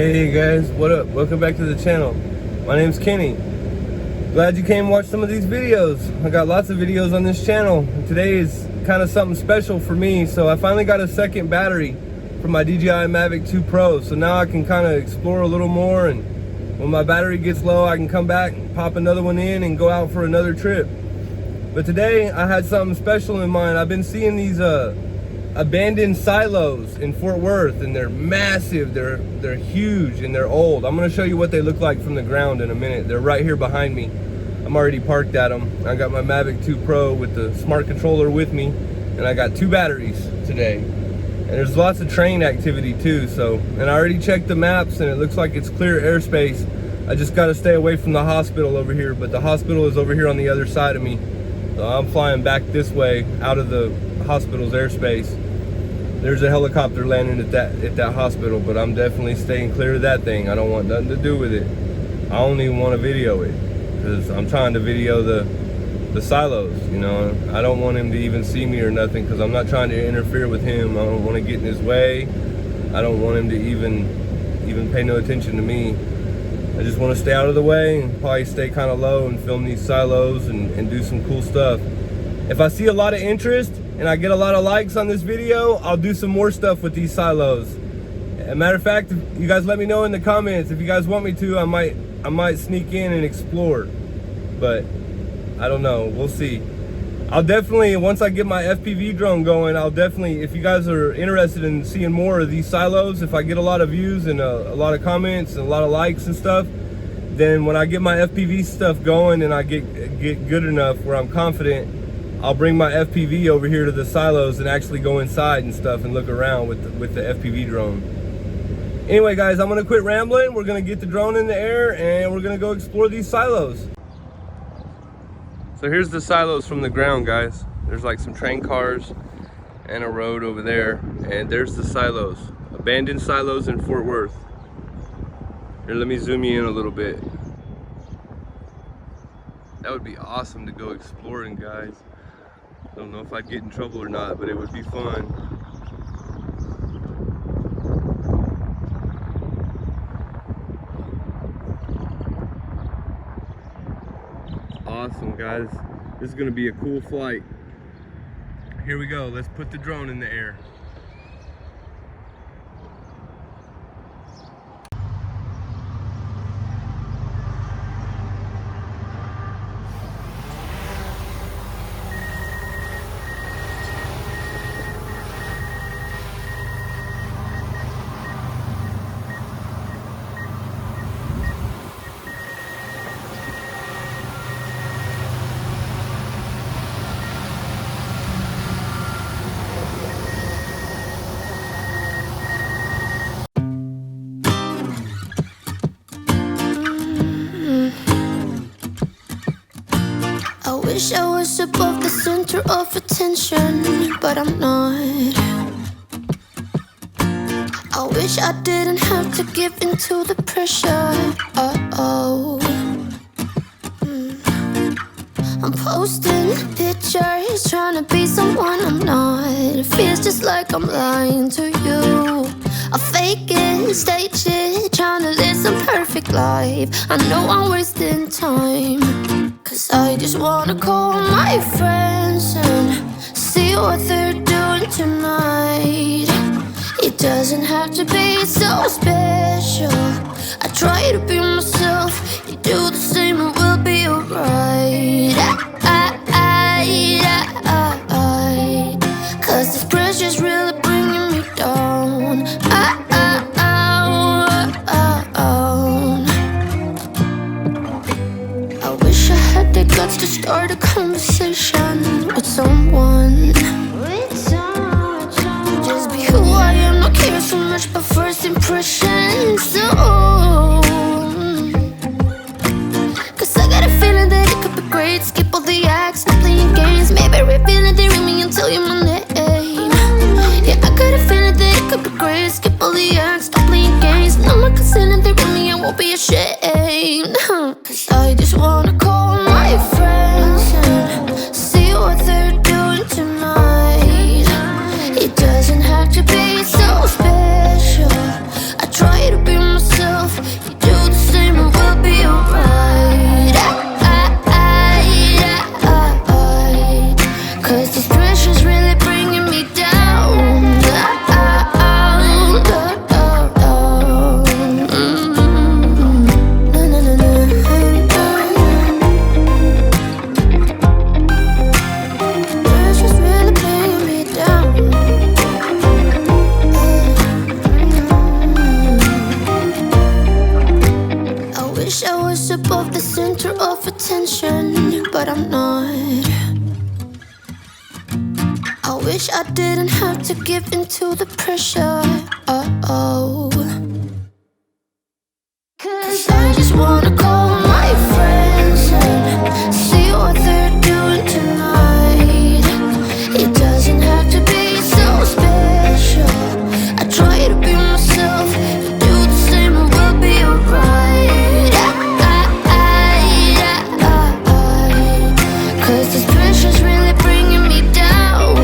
Hey guys, what up? Welcome back to the channel. My name's Kenny. Glad you came and watched some of these videos. I got lots of videos on this channel. Today is kind of something special for me. So I finally got a second battery for my DJI Mavic 2 Pro. So now I can kind of explore a little more, and when my battery gets low, I can come back and pop another one in and go out for another trip. But today I had something special in mind. I've been seeing these abandoned silos in Fort Worth, and they're massive, they're huge, and they're old. I'm going to show you what they look like from the ground in a minute. They're right here behind me. I'm already parked at them. I got my Mavic 2 Pro with the smart controller with me, and I got 2 batteries today. And there's lots of train activity too, and I already checked the maps, and it looks like it's clear airspace. I just got to stay away from the hospital over here, but the hospital is over here on the other side of me. So I'm flying back this way out of the hospital's airspace. There's a helicopter landing at that hospital, but I'm definitely staying clear of that thing. I don't want nothing to do with it. I don't even want to video it, because I'm trying to video the silos, you know. I don't want him to even see me or nothing, because I'm not trying to interfere with him. I don't want to get in his way. I don't want him to even pay no attention to me. I just want to stay out of the way and probably stay kind of low and film these silos and do some cool stuff. If I see a lot of interest and I get a lot of likes on this video, I'll do some more stuff with these silos. As a matter of fact, you guys let me know in the comments if you guys want me to. I might sneak in and explore, but I don't know, we'll see. I'll definitely, once I get my FPV drone going, I'll definitely, if you guys are interested in seeing more of these silos, if I get a lot of views and a lot of comments and a lot of likes and stuff, then when I get my FPV stuff going and I get good enough where I'm confident, I'll bring my FPV over here to the silos and actually go inside and stuff and look around with the FPV drone. Anyway guys, I'm gonna quit rambling. We're gonna get the drone in the air and we're gonna go explore these silos. So here's the silos from the ground, guys. There's like some train cars and a road over there, and there's the silos. Abandoned silos in Fort Worth. Here, let me zoom you in a little bit. That would be awesome to go exploring, guys. Don't know if I'd get in trouble or not, but it would be fun. Awesome, guys. This is gonna be a cool flight. Here we go. Let's put the drone in the air. I wish I was above the center of attention, but I'm not. I wish I didn't have to give in to the pressure. I'm posting pictures, trying to be someone I'm not. It feels just like I'm lying to you. I fake it, stage it, trying to live some perfect life. I know I'm wasting time, 'cause I just wanna call my friends and see what they're doing tonight. It doesn't have to be so special. I try to be myself, you do the same and we'll be alright. 'Cause this pressure's really bringing me down. I wish I had the guts to start a conversation with someone. Just be who I am, not care so much about first impressions. So, 'cause I got a feeling that it could be great. Skip all the acts, not playing games. Maybe reveal it, they ring me and tell you my name. Yeah, I got a feeling that it could be great. Skip all the acts, stop playing games. No one can say that they ring me, I won't be ashamed. 'Cause I just wanna call my friends and see what they're doing tonight. It doesn't have to be so special. I try to be myself. of the center of attention, but I'm not. I wish I didn't have to give in to the pressure. Oh, 'cause I just wanna call my friends and see what they're doing tonight. It doesn't have to be so special. I try to be myself. If you do the same, it will be alright. 'Cause this pressure's really bringing me down.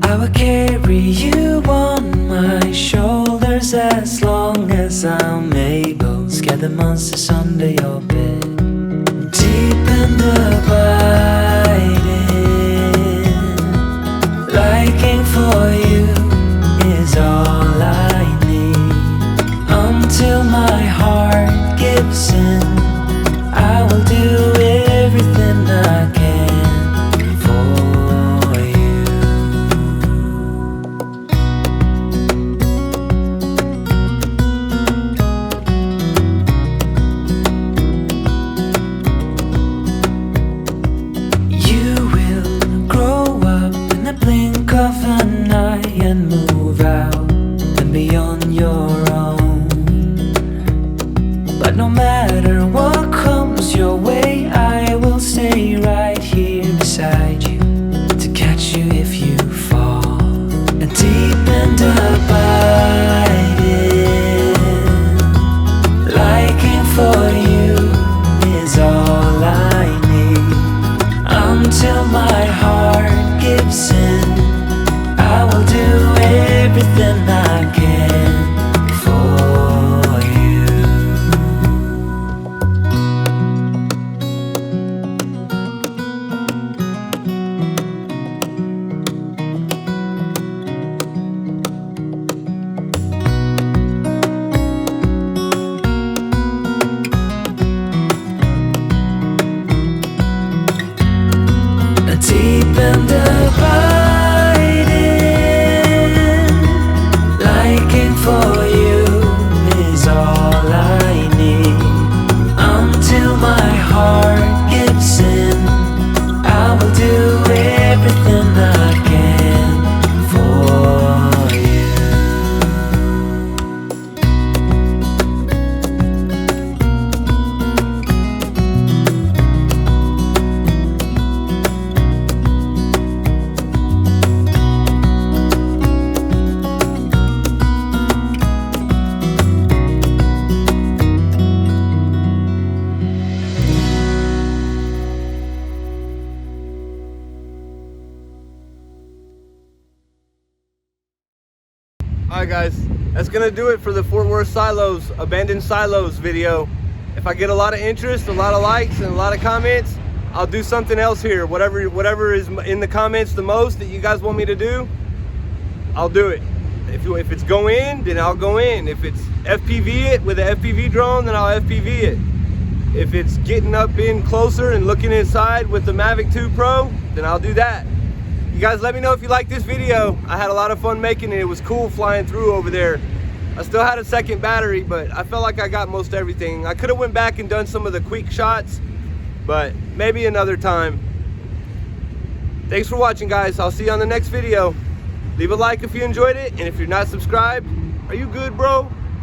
I will carry you on my shoulders as long as I'm able. Scare the monsters under your bed. Deep and abiding, liking for you is all I need. Until my heart gives in, I will do everything I can for you. You will grow up in the blink of an eye and move out and beyond your own. But no matter what comes your way, I will stay right here beside you to catch you if you fall. And deep and abiding, liking for you is all I need. Until my heart gives in, I will do everything I can for you. Deep and abiding, liking for you is all I need. Until my heart gives in, I will do everything I can for Alright guys, that's gonna do it for the Fort Worth Silos, Abandoned Silos video. If I get a lot of interest, a lot of likes, and a lot of comments, I'll do something else here. Whatever is in the comments the most that you guys want me to do, I'll do it. If it's go in, then I'll go in. If it's FPV it with an FPV drone, then I'll FPV it. If it's getting up in closer and looking inside with the Mavic 2 Pro, then I'll do that. You guys let me know if you like this video. I had a lot of fun making it. It was cool flying through over there. I still had a second battery, but I felt like I got most everything. I could have went back and done some of the quick shots, but maybe another time. Thanks for watching, guys. I'll see you on the next video. Leave a like if you enjoyed it, and if you're not subscribed, are you good, bro?